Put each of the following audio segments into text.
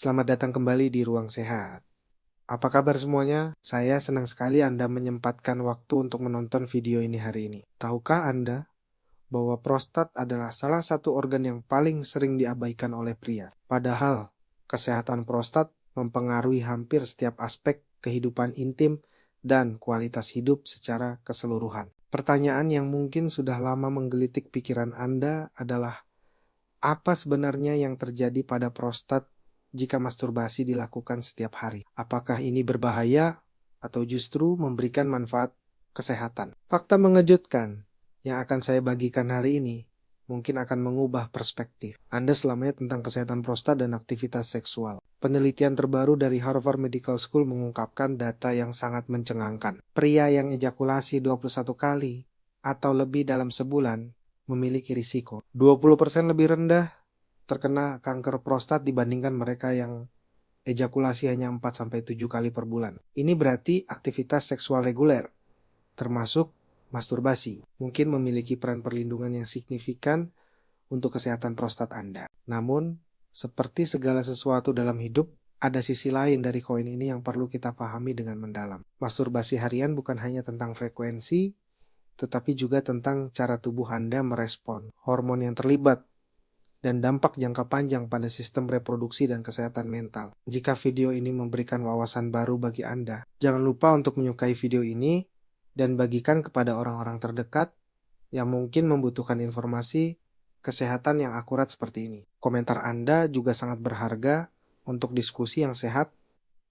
Selamat datang kembali di Ruang Sehat. Apa kabar semuanya? Saya senang sekali Anda menyempatkan waktu untuk menonton video ini hari ini. Tahukah Anda bahwa prostat adalah salah satu organ yang paling sering diabaikan oleh pria? Padahal, kesehatan prostat mempengaruhi hampir setiap aspek kehidupan intim dan kualitas hidup secara keseluruhan. Pertanyaan yang mungkin sudah lama menggelitik pikiran Anda adalah, apa sebenarnya yang terjadi pada prostat jika masturbasi dilakukan setiap hari? Apakah ini berbahaya atau justru memberikan manfaat kesehatan? Fakta mengejutkan yang akan saya bagikan hari ini mungkin akan mengubah perspektif Anda selamanya tentang kesehatan prostat dan aktivitas seksual. Penelitian terbaru dari Harvard Medical School mengungkapkan data yang sangat mencengangkan. Pria yang ejakulasi 21 kali atau lebih dalam sebulan memiliki risiko 20% lebih rendah terkena kanker prostat dibandingkan mereka yang ejakulasi hanya 4-7 kali per bulan. Ini berarti aktivitas seksual reguler, termasuk masturbasi, mungkin memiliki peran perlindungan yang signifikan untuk kesehatan prostat Anda. Namun, seperti segala sesuatu dalam hidup, ada sisi lain dari koin ini yang perlu kita pahami dengan mendalam. Masturbasi harian bukan hanya tentang frekuensi, tetapi juga tentang cara tubuh Anda merespon, hormon yang terlibat, dan dampak jangka panjang pada sistem reproduksi dan kesehatan mental. Jika video ini memberikan wawasan baru bagi Anda, jangan lupa untuk menyukai video ini dan bagikan kepada orang-orang terdekat yang mungkin membutuhkan informasi kesehatan yang akurat seperti ini. Komentar Anda juga sangat berharga untuk diskusi yang sehat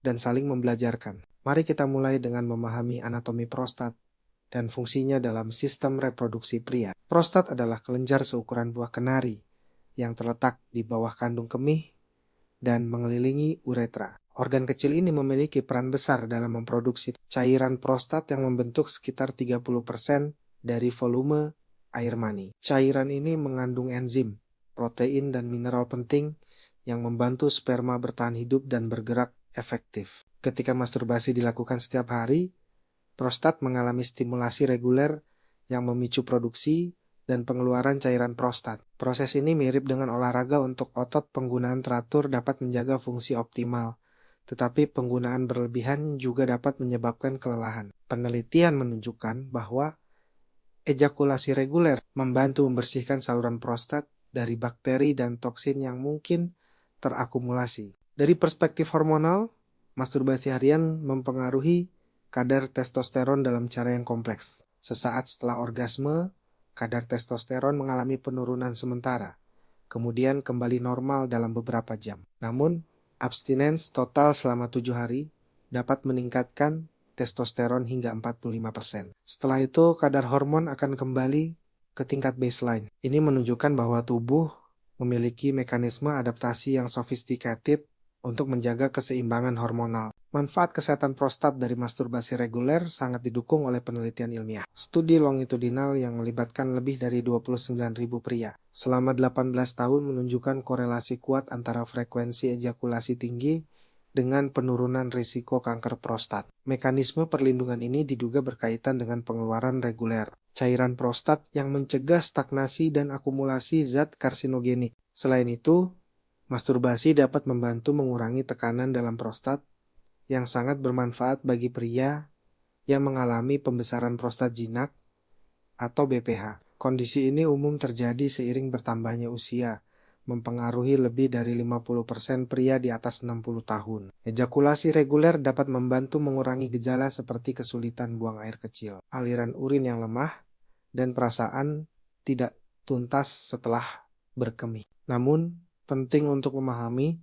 dan saling membelajarkan. Mari kita mulai dengan memahami anatomi prostat dan fungsinya dalam sistem reproduksi pria. Prostat adalah kelenjar seukuran buah kenari yang terletak di bawah kandung kemih dan mengelilingi uretra. Organ kecil ini memiliki peran besar dalam memproduksi cairan prostat yang membentuk sekitar 30% dari volume air mani. Cairan ini mengandung enzim, protein, dan mineral penting yang membantu sperma bertahan hidup dan bergerak efektif. Ketika masturbasi dilakukan setiap hari, prostat mengalami stimulasi reguler yang memicu produksi dan pengeluaran cairan prostat. Proses ini mirip dengan olahraga untuk otot. Penggunaan teratur dapat menjaga fungsi optimal, tetapi penggunaan berlebihan juga dapat menyebabkan kelelahan. Penelitian menunjukkan bahwa ejakulasi reguler membantu membersihkan saluran prostat dari bakteri dan toksin yang mungkin terakumulasi. Dari perspektif hormonal, masturbasi harian mempengaruhi kadar testosteron dalam cara yang kompleks. Sesaat setelah orgasme, kadar testosteron mengalami penurunan sementara, kemudian kembali normal dalam beberapa jam. Namun, abstinens total selama 7 hari dapat meningkatkan testosteron hingga 45%. Setelah itu, kadar hormon akan kembali ke tingkat baseline. Ini menunjukkan bahwa tubuh memiliki mekanisme adaptasi yang sophisticated untuk menjaga keseimbangan hormonal. Manfaat kesehatan prostat dari masturbasi reguler sangat didukung oleh penelitian ilmiah. Studi longitudinal yang melibatkan lebih dari 29.000 pria selama 18 tahun menunjukkan korelasi kuat antara frekuensi ejakulasi tinggi dengan penurunan risiko kanker prostat. Mekanisme perlindungan ini diduga berkaitan dengan pengeluaran reguler cairan prostat yang mencegah stagnasi dan akumulasi zat karsinogenik. Selain itu, masturbasi dapat membantu mengurangi tekanan dalam prostat yang sangat bermanfaat bagi pria yang mengalami pembesaran prostat jinak atau BPH. Kondisi ini umum terjadi seiring bertambahnya usia, mempengaruhi lebih dari 50% pria di atas 60 tahun. Ejakulasi reguler dapat membantu mengurangi gejala seperti kesulitan buang air kecil, aliran urin yang lemah, dan perasaan tidak tuntas setelah berkemih. Namun, penting untuk memahami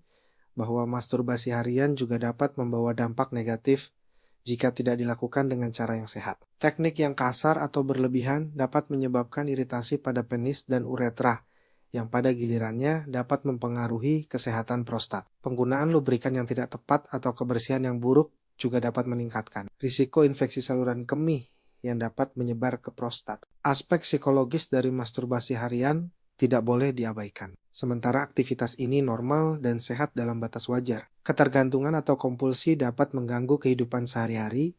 bahwa masturbasi harian juga dapat membawa dampak negatif jika tidak dilakukan dengan cara yang sehat. Teknik yang kasar atau berlebihan dapat menyebabkan iritasi pada penis dan uretra, yang pada gilirannya dapat mempengaruhi kesehatan prostat. Penggunaan lubrikan yang tidak tepat atau kebersihan yang buruk juga dapat meningkatkan risiko infeksi saluran kemih yang dapat menyebar ke prostat. Aspek psikologis dari masturbasi harian tidak boleh diabaikan. Sementara aktivitas ini normal dan sehat dalam batas wajar, ketergantungan atau kompulsi dapat mengganggu kehidupan sehari-hari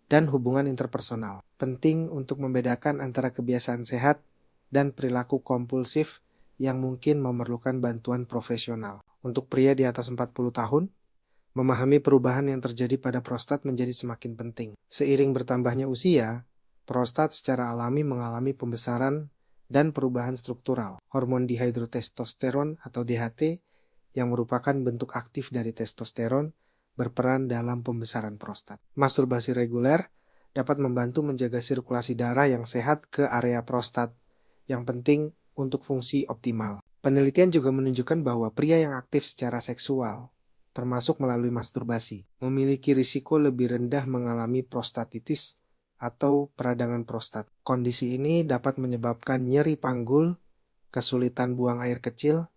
dan hubungan interpersonal. Penting untuk membedakan antara kebiasaan sehat dan perilaku kompulsif yang mungkin memerlukan bantuan profesional. Untuk pria di atas 40 tahun, memahami perubahan yang terjadi pada prostat menjadi semakin penting. Seiring bertambahnya usia, prostat secara alami mengalami pembesaran dan perubahan struktural. Hormon dihidrotestosteron atau DHT yang merupakan bentuk aktif dari testosteron berperan dalam pembesaran prostat. Masturbasi reguler dapat membantu menjaga sirkulasi darah yang sehat ke area prostat, yang penting untuk fungsi optimal. Penelitian juga menunjukkan bahwa pria yang aktif secara seksual, termasuk melalui masturbasi, memiliki risiko lebih rendah mengalami prostatitis atau peradangan prostat. Kondisi ini dapat menyebabkan nyeri panggul, kesulitan buang air kecil,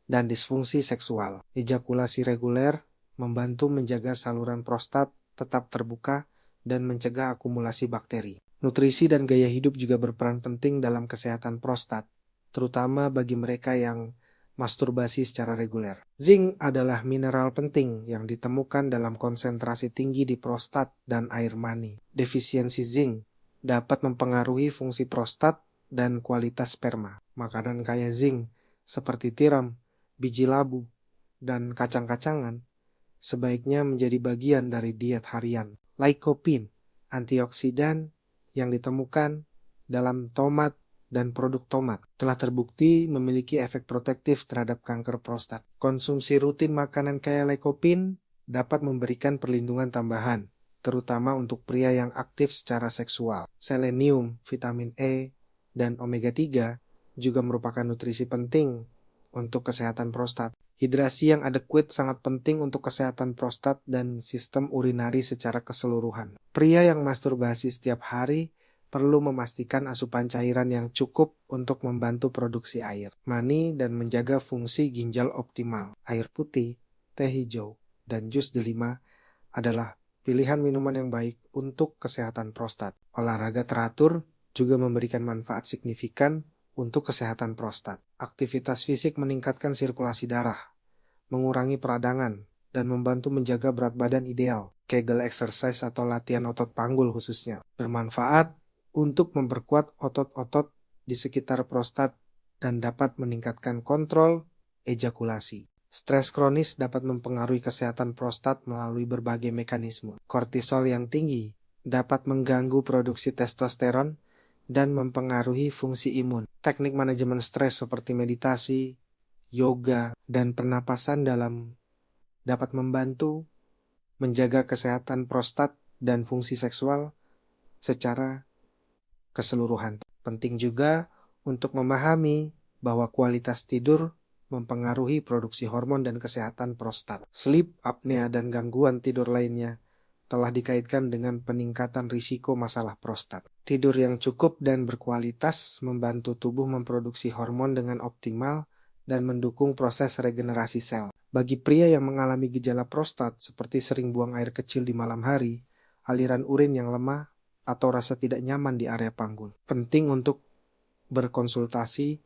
dan disfungsi seksual. Ejakulasi reguler membantu menjaga saluran prostat tetap terbuka dan mencegah akumulasi bakteri. Nutrisi dan gaya hidup juga berperan penting dalam kesehatan prostat, terutama bagi mereka yang masturbasi secara reguler. Zinc adalah mineral penting yang ditemukan dalam konsentrasi tinggi di prostat dan air mani. Defisiensi zinc dapat mempengaruhi fungsi prostat dan kualitas sperma. Makanan kaya zinc seperti tiram, biji labu, dan kacang-kacangan sebaiknya menjadi bagian dari diet harian. Lycopene, antioksidan yang ditemukan dalam tomat dan produk tomat, telah terbukti memiliki efek protektif terhadap kanker prostat. Konsumsi rutin makanan kaya lycopene dapat memberikan perlindungan tambahan, terutama untuk pria yang aktif secara seksual. Selenium, vitamin E, dan omega 3 juga merupakan nutrisi penting untuk kesehatan prostat. Hidrasi yang adequate sangat penting untuk kesehatan prostat dan sistem urinari secara keseluruhan. Pria yang masturbasi setiap hari perlu memastikan asupan cairan yang cukup untuk membantu produksi air, mani, dan menjaga fungsi ginjal optimal. Air putih, teh hijau, dan jus delima adalah pilihan minuman yang baik untuk kesehatan prostat. Olahraga teratur juga memberikan manfaat signifikan untuk kesehatan prostat. Aktivitas fisik meningkatkan sirkulasi darah, mengurangi peradangan, dan membantu menjaga berat badan ideal. Kegel exercise atau latihan otot panggul khususnya bermanfaat untuk memperkuat otot-otot di sekitar prostat dan dapat meningkatkan kontrol ejakulasi. Stres kronis dapat mempengaruhi kesehatan prostat melalui berbagai mekanisme. Kortisol yang tinggi dapat mengganggu produksi testosteron dan mempengaruhi fungsi imun. Teknik manajemen stres seperti meditasi, yoga, dan pernapasan dalam dapat membantu menjaga kesehatan prostat dan fungsi seksual secara keseluruhan. Penting juga untuk memahami bahwa kualitas tidur mempengaruhi produksi hormon dan kesehatan prostat. Sleep apnea dan gangguan tidur lainnya telah dikaitkan dengan peningkatan risiko masalah prostat. Tidur yang cukup dan berkualitas membantu tubuh memproduksi hormon dengan optimal dan mendukung proses regenerasi sel. Bagi pria yang mengalami gejala prostat seperti sering buang air kecil di malam hari, aliran urin yang lemah, atau rasa tidak nyaman di area panggul, penting untuk berkonsultasi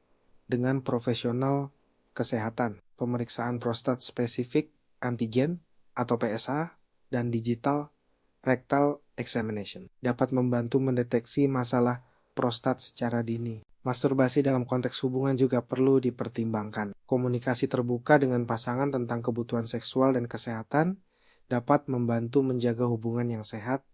dengan profesional kesehatan. Pemeriksaan prostat spesifik antigen atau PSA dan digital rectal examination dapat membantu mendeteksi masalah prostat secara dini. Masturbasi dalam konteks hubungan juga perlu dipertimbangkan. Komunikasi terbuka dengan pasangan tentang kebutuhan seksual dan kesehatan dapat membantu menjaga hubungan yang sehat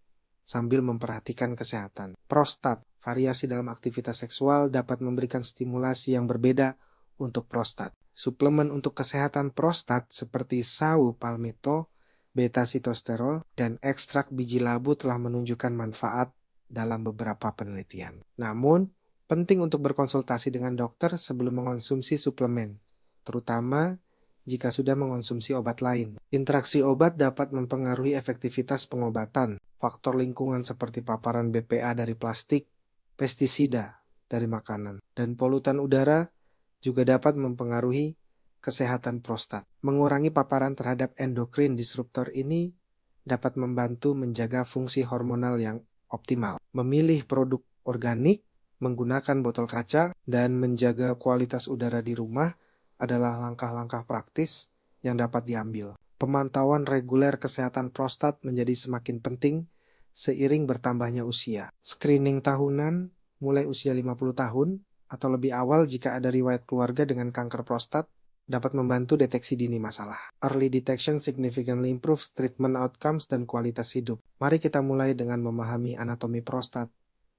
sambil memperhatikan kesehatan. Prostat, variasi dalam aktivitas seksual dapat memberikan stimulasi yang berbeda untuk prostat. Suplemen untuk kesehatan prostat seperti sawu palmetto, beta-sitosterol, dan ekstrak biji labu telah menunjukkan manfaat dalam beberapa penelitian. Namun, penting untuk berkonsultasi dengan dokter sebelum mengonsumsi suplemen, terutama jika sudah mengonsumsi obat lain. Interaksi obat dapat mempengaruhi efektivitas pengobatan. Faktor lingkungan seperti paparan BPA dari plastik, pestisida dari makanan, dan polutan udara juga dapat mempengaruhi kesehatan prostat. Mengurangi paparan terhadap endokrin disruptor ini dapat membantu menjaga fungsi hormonal yang optimal. Memilih produk organik, menggunakan botol kaca, dan menjaga kualitas udara di rumah adalah langkah-langkah praktis yang dapat diambil. Pemantauan reguler kesehatan prostat menjadi semakin penting seiring bertambahnya usia. Screening tahunan mulai usia 50 tahun atau lebih awal jika ada riwayat keluarga dengan kanker prostat dapat membantu deteksi dini masalah. Early detection significantly improves treatment outcomes dan kualitas hidup. Mari kita mulai dengan memahami anatomi prostat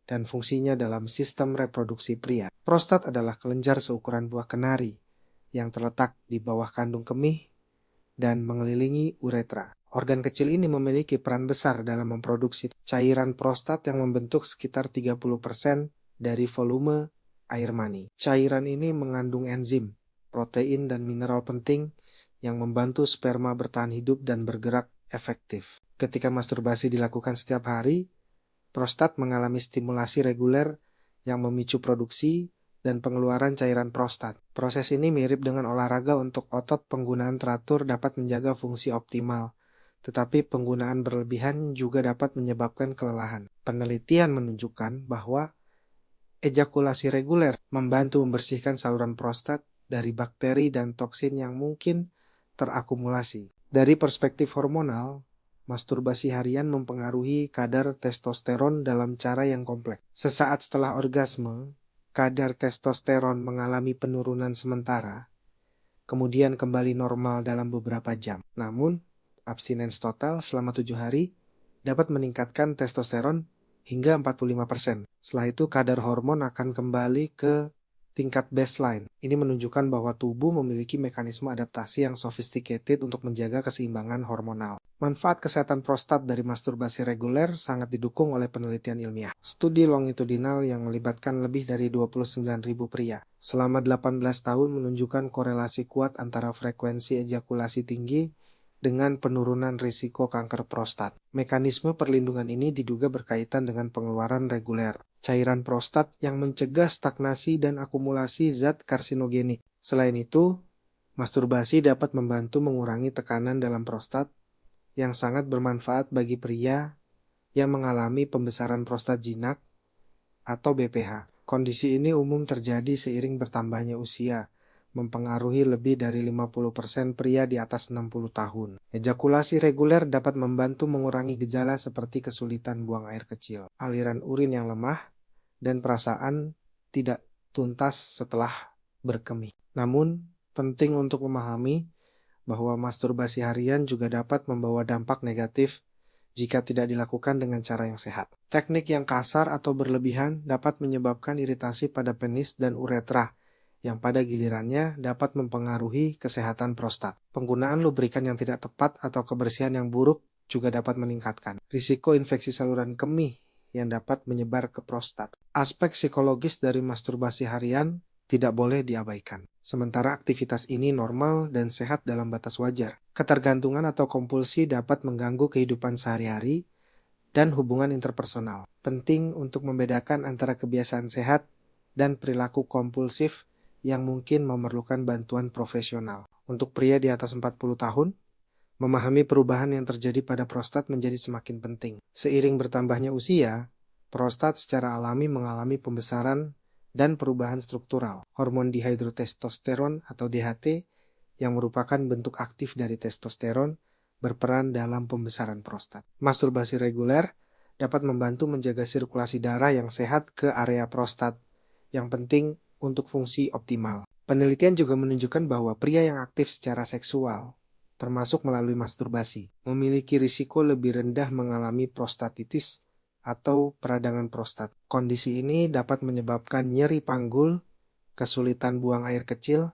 dan fungsinya dalam sistem reproduksi pria. Prostat adalah kelenjar seukuran buah kenari yang terletak di bawah kandung kemih dan mengelilingi uretra. Organ kecil ini memiliki peran besar dalam memproduksi cairan prostat yang membentuk sekitar 30% dari volume air mani. Cairan ini mengandung enzim, protein, dan mineral penting yang membantu sperma bertahan hidup dan bergerak efektif. Ketika masturbasi dilakukan setiap hari, prostat mengalami stimulasi reguler yang memicu produksi dan pengeluaran cairan prostat. Proses ini mirip dengan olahraga untuk otot. Penggunaan teratur dapat menjaga fungsi optimal, tetapi penggunaan berlebihan juga dapat menyebabkan kelelahan. Penelitian menunjukkan bahwa ejakulasi reguler membantu membersihkan saluran prostat dari bakteri dan toksin yang mungkin terakumulasi. Dari perspektif hormonal, masturbasi harian mempengaruhi kadar testosteron dalam cara yang kompleks. Sesaat setelah orgasme, kadar testosteron mengalami penurunan sementara, kemudian kembali normal dalam beberapa jam. Namun, abstinens total selama 7 hari dapat meningkatkan testosteron hingga 45%. Setelah itu kadar hormon akan kembali ke tingkat baseline. Ini menunjukkan bahwa tubuh memiliki mekanisme adaptasi yang sophisticated untuk menjaga keseimbangan hormonal. Manfaat kesehatan prostat dari masturbasi reguler sangat didukung oleh penelitian ilmiah. Studi longitudinal yang melibatkan lebih dari 29.000 pria selama 18 tahun menunjukkan korelasi kuat antara frekuensi ejakulasi tinggi dengan penurunan risiko kanker prostat. Mekanisme perlindungan ini diduga berkaitan dengan pengeluaran reguler cairan prostat yang mencegah stagnasi dan akumulasi zat karsinogenik. Selain itu, masturbasi dapat membantu mengurangi tekanan dalam prostat yang sangat bermanfaat bagi pria yang mengalami pembesaran prostat jinak atau BPH. Kondisi ini umum terjadi seiring bertambahnya usia, mempengaruhi lebih dari 50% pria di atas 60 tahun. Ejakulasi reguler dapat membantu mengurangi gejala seperti kesulitan buang air kecil, aliran urin yang lemah, dan perasaan tidak tuntas setelah berkemih. Namun, penting untuk memahami bahwa masturbasi harian juga dapat membawa dampak negatif jika tidak dilakukan dengan cara yang sehat. Teknik yang kasar atau berlebihan dapat menyebabkan iritasi pada penis dan uretra, yang pada gilirannya dapat mempengaruhi kesehatan prostat. Penggunaan lubrikan yang tidak tepat atau kebersihan yang buruk juga dapat meningkatkan risiko infeksi saluran kemih yang dapat menyebar ke prostat. Aspek psikologis dari masturbasi harian tidak boleh diabaikan. Sementara aktivitas ini normal dan sehat dalam batas wajar, ketergantungan atau kompulsi dapat mengganggu kehidupan sehari-hari dan hubungan interpersonal. Penting untuk membedakan antara kebiasaan sehat dan perilaku kompulsif yang mungkin memerlukan bantuan profesional. Untuk pria di atas 40 tahun, memahami perubahan yang terjadi pada prostat menjadi semakin penting. Seiring bertambahnya usia, prostat secara alami mengalami pembesaran dan perubahan struktural. Hormon dihidrotestosteron atau DHT yang merupakan bentuk aktif dari testosteron berperan dalam pembesaran prostat. Masturbasi reguler dapat membantu menjaga sirkulasi darah yang sehat ke area prostat, yang penting untuk fungsi optimal. Penelitian juga menunjukkan bahwa pria yang aktif secara seksual, termasuk melalui masturbasi, memiliki risiko lebih rendah mengalami prostatitis atau peradangan prostat. Kondisi ini dapat menyebabkan nyeri panggul, kesulitan buang air kecil,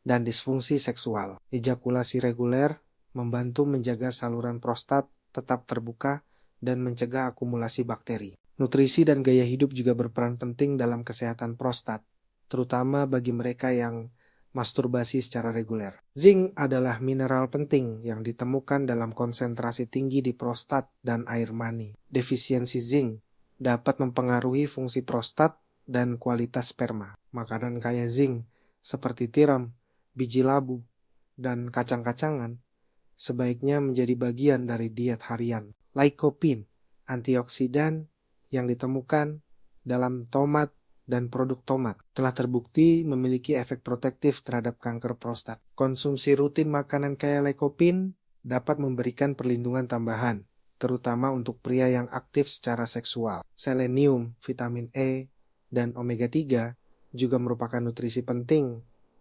dan disfungsi seksual. Ejakulasi reguler membantu menjaga saluran prostat tetap terbuka dan mencegah akumulasi bakteri. Nutrisi dan gaya hidup juga berperan penting dalam kesehatan prostat, terutama bagi mereka yang masturbasi secara reguler. Zinc adalah mineral penting yang ditemukan dalam konsentrasi tinggi di prostat dan air mani. Defisiensi zinc dapat mempengaruhi fungsi prostat dan kualitas sperma. Makanan kaya zinc seperti tiram, biji labu, dan kacang-kacangan sebaiknya menjadi bagian dari diet harian. Lycopene, antioksidan yang ditemukan dalam tomat dan produk tomat, telah terbukti memiliki efek protektif terhadap kanker prostat. Konsumsi rutin makanan kaya lycopene dapat memberikan perlindungan tambahan, terutama untuk pria yang aktif secara seksual. Selenium, vitamin E, dan omega 3 juga merupakan nutrisi penting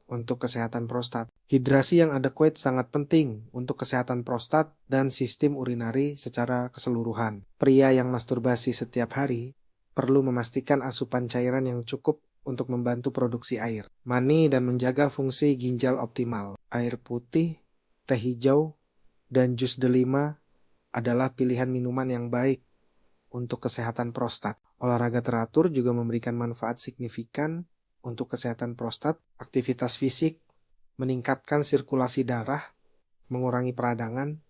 untuk kesehatan prostat. Hidrasi yang adequate sangat penting untuk kesehatan prostat dan sistem urinari secara keseluruhan. Pria yang masturbasi setiap hari perlu memastikan asupan cairan yang cukup untuk membantu produksi air, mani, dan menjaga fungsi ginjal optimal. Air putih, teh hijau, dan jus delima adalah pilihan minuman yang baik untuk kesehatan prostat. Olahraga teratur juga memberikan manfaat signifikan untuk kesehatan prostat. Aktivitas fisik meningkatkan sirkulasi darah, mengurangi peradangan,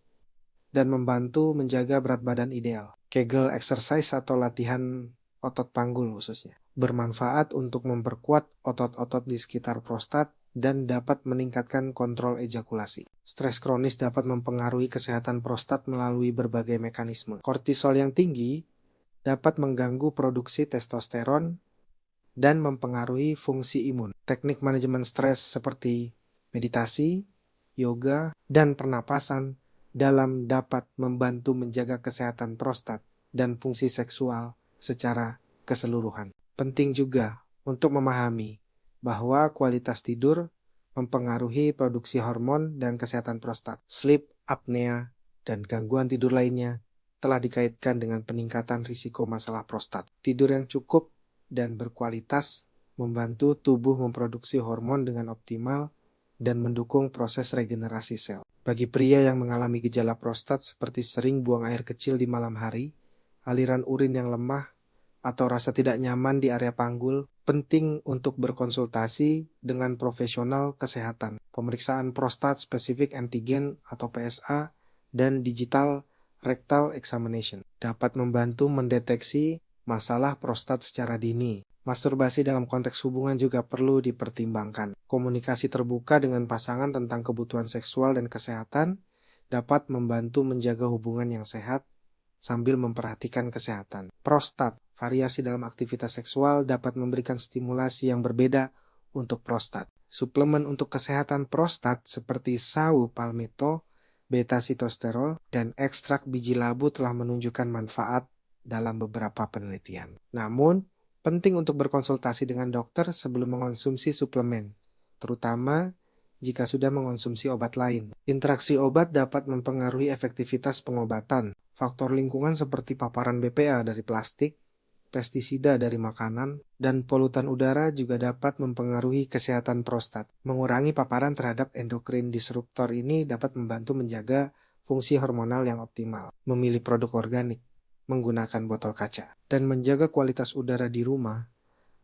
dan membantu menjaga berat badan ideal. Kegel exercise atau latihan otot panggul khususnya bermanfaat untuk memperkuat otot-otot di sekitar prostat dan dapat meningkatkan kontrol ejakulasi. Stres kronis dapat mempengaruhi kesehatan prostat melalui berbagai mekanisme. Kortisol yang tinggi dapat mengganggu produksi testosteron dan mempengaruhi fungsi imun. Teknik manajemen stres seperti meditasi, yoga, dan pernapasan dapat membantu menjaga kesehatan prostat dan fungsi seksual secara keseluruhan. Penting juga untuk memahami bahwa kualitas tidur mempengaruhi produksi hormon dan kesehatan prostat. Sleep apnea dan gangguan tidur lainnya telah dikaitkan dengan peningkatan risiko masalah prostat. Tidur yang cukup dan berkualitas membantu tubuh memproduksi hormon dengan optimal dan mendukung proses regenerasi sel. Bagi pria yang mengalami gejala prostat seperti sering buang air kecil di malam hari, aliran urin yang lemah, atau rasa tidak nyaman di area panggul, penting untuk berkonsultasi dengan profesional kesehatan. Pemeriksaan prostat spesifik antigen atau PSA dan digital rectal examination dapat membantu mendeteksi masalah prostat secara dini. Masturbasi dalam konteks hubungan juga perlu dipertimbangkan. Komunikasi terbuka dengan pasangan tentang kebutuhan seksual dan kesehatan dapat membantu menjaga hubungan yang sehat sambil memperhatikan kesehatan. Prostat, variasi dalam aktivitas seksual dapat memberikan stimulasi yang berbeda untuk prostat. Suplemen untuk kesehatan prostat seperti sawu palmetto, beta-sitosterol, dan ekstrak biji labu telah menunjukkan manfaat dalam beberapa penelitian. Namun, penting untuk berkonsultasi dengan dokter sebelum mengonsumsi suplemen, terutama jika sudah mengonsumsi obat lain. Interaksi obat dapat mempengaruhi efektivitas pengobatan. Faktor lingkungan seperti paparan BPA dari plastik, pestisida dari makanan, dan polutan udara juga dapat mempengaruhi kesehatan prostat. Mengurangi paparan terhadap endokrin disruptor ini dapat membantu menjaga fungsi hormonal yang optimal. Memilih produk organik, menggunakan botol kaca, dan menjaga kualitas udara di rumah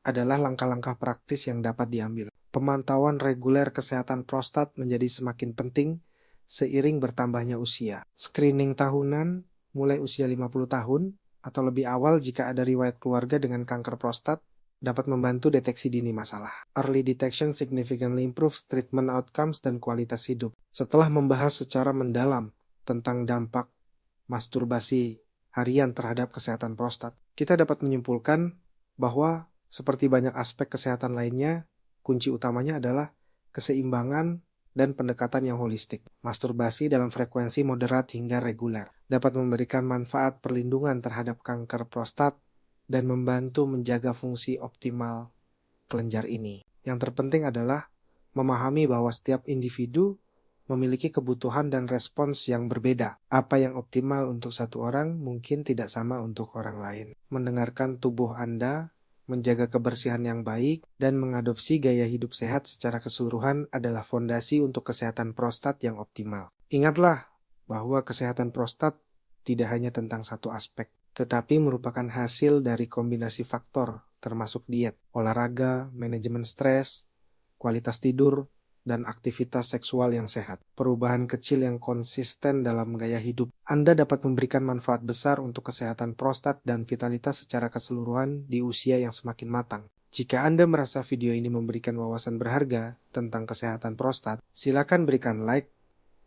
adalah langkah-langkah praktis yang dapat diambil. Pemantauan reguler kesehatan prostat menjadi semakin penting seiring bertambahnya usia. Screening tahunan mulai usia 50 tahun atau lebih awal jika ada riwayat keluarga dengan kanker prostat dapat membantu deteksi dini masalah. Early detection significantly improves treatment outcomes dan kualitas hidup. Setelah membahas secara mendalam tentang dampak masturbasi harian terhadap kesehatan prostat, kita dapat menyimpulkan bahwa seperti banyak aspek kesehatan lainnya, kunci utamanya adalah keseimbangan dan pendekatan yang holistik. Masturbasi dalam frekuensi moderat hingga reguler dapat memberikan manfaat perlindungan terhadap kanker prostat dan membantu menjaga fungsi optimal kelenjar ini. Yang terpenting adalah memahami bahwa setiap individu memiliki kebutuhan dan respons yang berbeda. Apa yang optimal untuk satu orang mungkin tidak sama untuk orang lain. Mendengarkan tubuh Anda, menjaga kebersihan yang baik, dan mengadopsi gaya hidup sehat secara keseluruhan adalah fondasi untuk kesehatan prostat yang optimal. Ingatlah bahwa kesehatan prostat tidak hanya tentang satu aspek, tetapi merupakan hasil dari kombinasi faktor, termasuk diet, olahraga, manajemen stres, kualitas tidur, dan aktivitas seksual yang sehat. Perubahan kecil yang konsisten dalam gaya hidup Anda dapat memberikan manfaat besar untuk kesehatan prostat dan vitalitas secara keseluruhan di usia yang semakin matang. Jika Anda merasa video ini memberikan wawasan berharga tentang kesehatan prostat, silakan berikan like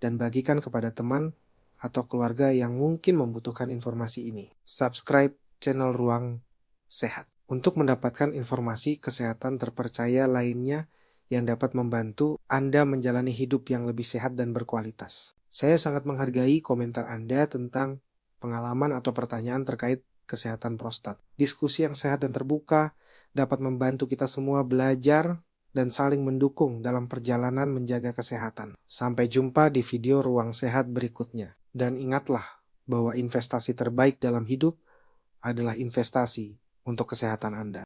dan bagikan kepada teman atau keluarga yang mungkin membutuhkan informasi ini. Subscribe channel Ruang Sehat untuk mendapatkan informasi kesehatan terpercaya lainnya yang dapat membantu Anda menjalani hidup yang lebih sehat dan berkualitas. Saya sangat menghargai komentar Anda tentang pengalaman atau pertanyaan terkait kesehatan prostat. Diskusi yang sehat dan terbuka dapat membantu kita semua belajar dan saling mendukung dalam perjalanan menjaga kesehatan. Sampai jumpa di video Ruang Sehat berikutnya. Dan ingatlah bahwa investasi terbaik dalam hidup adalah investasi untuk kesehatan Anda.